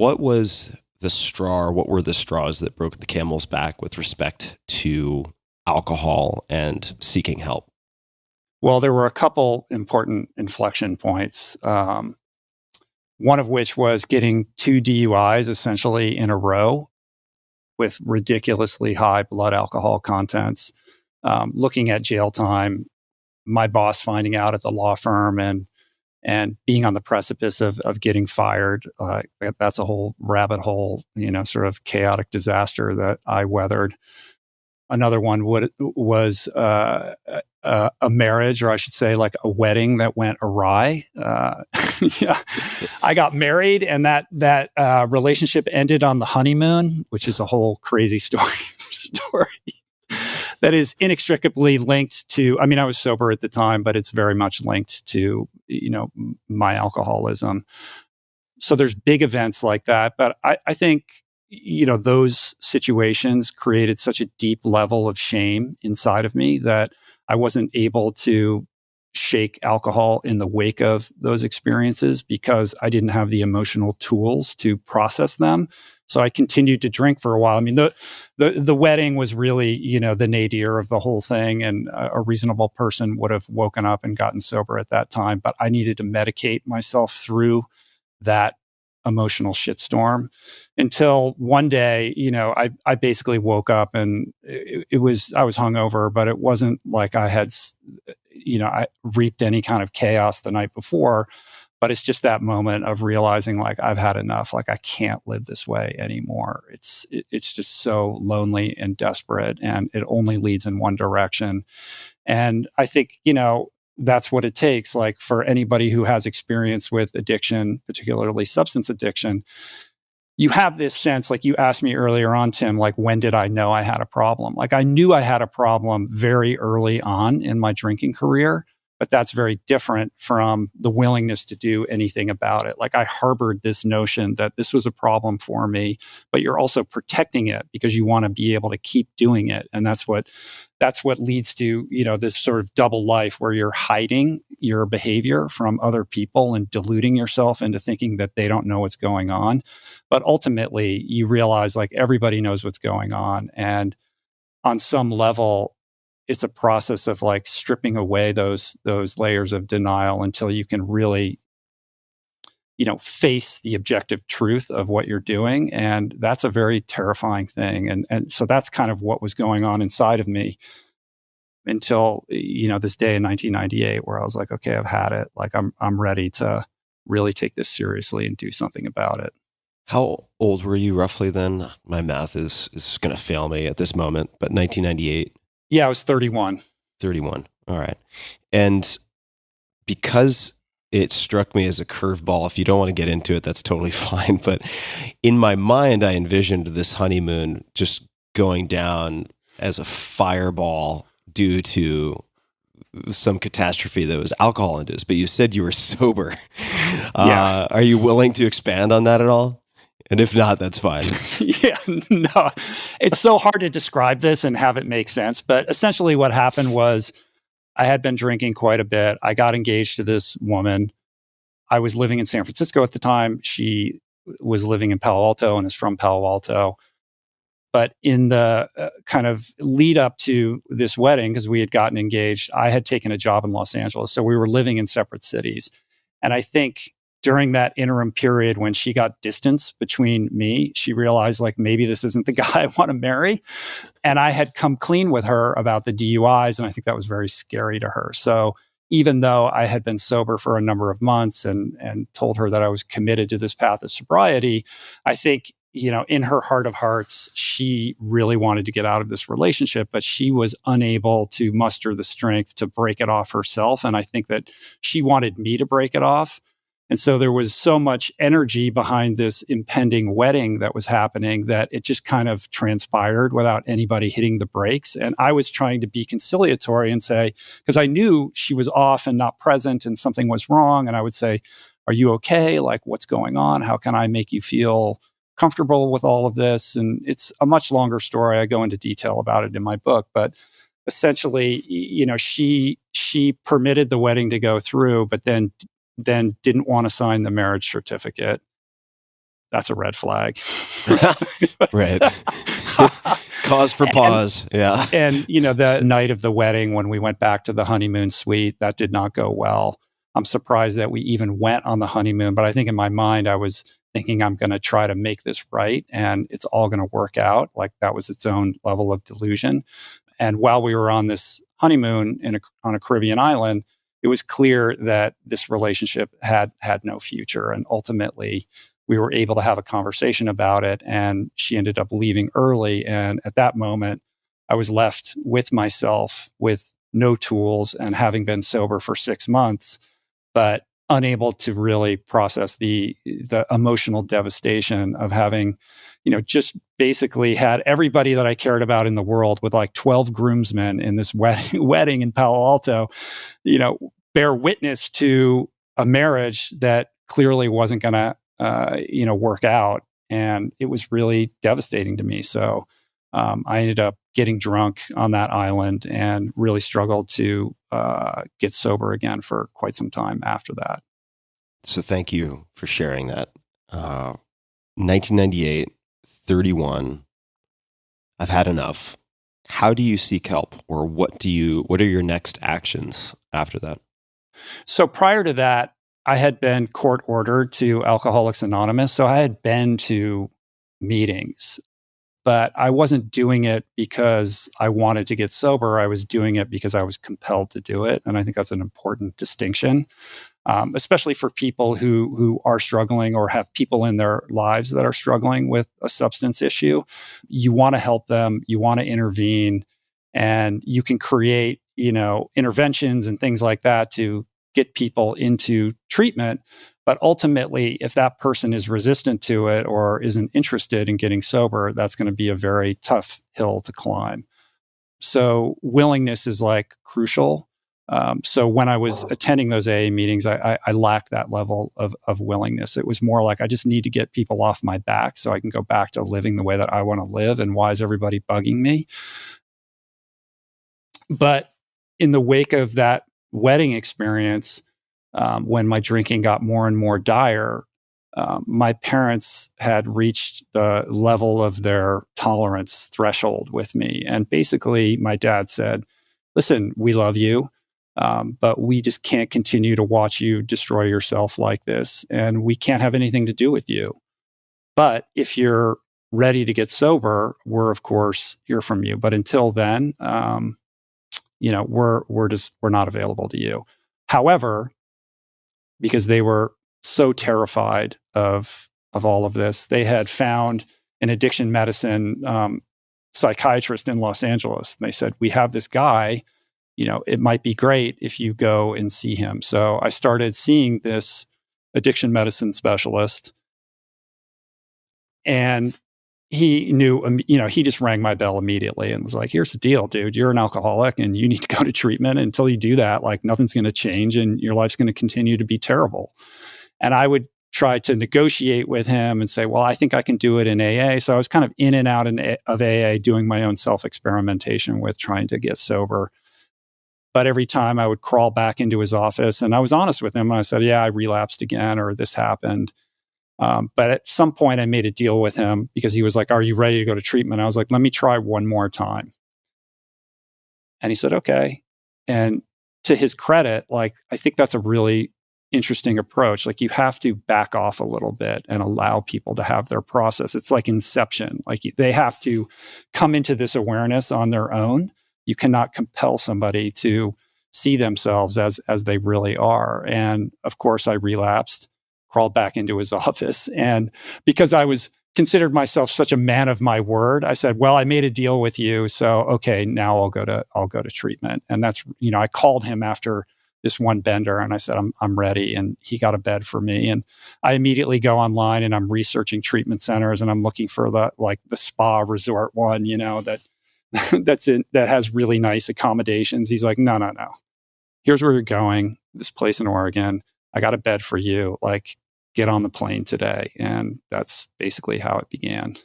What was the straw, or what were the straws that broke the camel's back with respect to alcohol and seeking help? Well, there were a couple important inflection points. One of which was getting 2 DUIs essentially in a row with ridiculously high blood alcohol contents, looking at jail time, my boss finding out at the law firm, and being on the precipice of getting fired. That's a whole rabbit hole, sort of chaotic disaster that I weathered. Another one was a marriage, or I should say, like a wedding that went awry. Yeah, I got married, and that relationship ended on the honeymoon, which is a whole crazy story that is inextricably linked to. I mean, I was sober at the time, but it's very much linked to my alcoholism. So there's big events like that, but I think those situations created such a deep level of shame inside of me that I wasn't able to shake alcohol in the wake of those experiences because I didn't have the emotional tools to process them. So I continued to drink for a while. I mean, the wedding was really, the nadir of the whole thing, and a reasonable person would have woken up and gotten sober at that time. But I needed to medicate myself through that emotional shitstorm until one day, I basically woke up and I was hungover, but it wasn't like I had, I reaped any kind of chaos the night before. But it's just that moment of realizing, like, I've had enough. Like, I can't live this way anymore. It's just so lonely and desperate, and it only leads in one direction. And I think, that's what it takes. Like, for anybody who has experience with addiction, particularly substance addiction, you have this sense, like you asked me earlier on, Tim, like, when did I know I had a problem? Like, I knew I had a problem very early on in my drinking career, but that's very different from the willingness to do anything about it. Like, I harbored this notion that this was a problem for me, but you're also protecting it because you want to be able to keep doing it. And that's what leads to, this sort of double life where you're hiding your behavior from other people and deluding yourself into thinking that they don't know what's going on. But ultimately, you realize, like, everybody knows what's going on. And on some level, it's a process of, like, stripping away those layers of denial until you can really, face the objective truth of what you're doing. And that's a very terrifying thing. And so that's kind of what was going on inside of me until, this day in 1998, where I was like, okay, I've had it. Like, I'm ready to really take this seriously and do something about it. How old were you roughly then? My math is going to fail me at this moment, but 1998. Yeah, I was 31. 31. All right. And because it struck me as a curveball, if you don't want to get into it, that's totally fine. But in my mind, I envisioned this honeymoon just going down as a fireball due to some catastrophe that was alcohol induced. But you said you were sober. Yeah. Are you willing to expand on that at all? And if not, that's fine. Yeah, no, it's so hard to describe this and have it make sense. But essentially what happened was I had been drinking quite a bit. I got engaged to this woman. I was living in San Francisco at the time. She was living in Palo Alto and is from Palo Alto. But in the kind of lead up to this wedding, because we had gotten engaged, I had taken a job in Los Angeles. So we were living in separate cities. And I think during that interim period when she got distance between me, she realized, like, maybe this isn't the guy I want to marry. And I had come clean with her about the DUIs. And I think that was very scary to her. So even though I had been sober for a number of months and told her that I was committed to this path of sobriety, I think, in her heart of hearts, she really wanted to get out of this relationship, but she was unable to muster the strength to break it off herself. And I think that she wanted me to break it off. And so there was so much energy behind this impending wedding that was happening that it just kind of transpired without anybody hitting the brakes. And I was trying to be conciliatory and say, because I knew she was off and not present and something was wrong. And I would say, are you okay? Like, what's going on? How can I make you feel comfortable with all of this? And it's a much longer story. I go into detail about it in my book, but essentially, she permitted the wedding to go through, but then didn't want to sign the marriage certificate. that's a red flag. Right. Cause for pause. Yeah. And, the night of the wedding, when we went back to the honeymoon suite, that did not go well. I'm surprised that we even went on the honeymoon, but I think in my mind, I was thinking I'm going to try to make this right and it's all going to work out. Like that was its own level of delusion. And while we were on this honeymoon on a Caribbean island, it was clear that this relationship had no future. And ultimately, we were able to have a conversation about it. And she ended up leaving early. And at that moment, I was left with myself with no tools and having been sober for 6 months, but unable to really process the emotional devastation of having, just basically had everybody that I cared about in the world with like 12 groomsmen in this wedding in Palo Alto, bear witness to a marriage that clearly wasn't going to, work out. And it was really devastating to me. So I ended up getting drunk on that island and really struggled to get sober again for quite some time after that. So thank you for sharing that. 1998, 31. I've had enough. How do you seek help, or what are your next actions after that? So prior to that, I had been court ordered to Alcoholics Anonymous. So I had been to meetings, but I wasn't doing it because I wanted to get sober. I was doing it because I was compelled to do it. And I think that's an important distinction, especially for people who are struggling or have people in their lives that are struggling with a substance issue. You want to help them, you want to intervene, and you can create, interventions and things like that to get people into treatment. But ultimately, if that person is resistant to it or isn't interested in getting sober, that's going to be a very tough hill to climb. So willingness is like crucial. So when I was attending those AA meetings, I lacked that level of willingness. It was more like, I just need to get people off my back so I can go back to living the way that I want to live. And why is everybody bugging me? But in the wake of that wedding experience, when my drinking got more and more dire, my parents had reached the level of their tolerance threshold with me. And basically, my dad said, listen, we love you, but we just can't continue to watch you destroy yourself like this. And we can't have anything to do with you. But if you're ready to get sober, we're, of course, hear from you. But until then, we're not available to you. However, because they were so terrified of all of this, they had found an addiction medicine psychiatrist in Los Angeles. And they said, we have this guy, it might be great if you go and see him. So I started seeing this addiction medicine specialist, and he knew, he just rang my bell immediately and was like, here's the deal, dude, you're an alcoholic and you need to go to treatment. And until you do that, like nothing's going to change and your life's going to continue to be terrible. And I would try to negotiate with him and say, well, I think I can do it in AA. So I was kind of in and out of AA, doing my own self-experimentation with trying to get sober. But every time I would crawl back into his office, and I was honest with him. And I said, yeah, I relapsed again, or this happened. But at some point I made a deal with him because he was like, are you ready to go to treatment? I was like, let me try one more time. And he said, okay. And to his credit, like, I think that's a really interesting approach. Like, you have to back off a little bit and allow people to have their process. It's like Inception. Like, they have to come into this awareness on their own. You cannot compel somebody to see themselves as they really are. And of course, I relapsed, crawled back into his office. And because I was considered myself such a man of my word, I said, well, I made a deal with you. So, okay, now I'll go to treatment. And that's, I called him after this one bender and I said, I'm ready. And he got a bed for me. And I immediately go online and I'm researching treatment centers and I'm looking for the spa resort one, that has really nice accommodations. He's like, no. Here's where you're going. This place in Oregon. I got a bed for you. Like, get on the plane today. And that's basically how it began.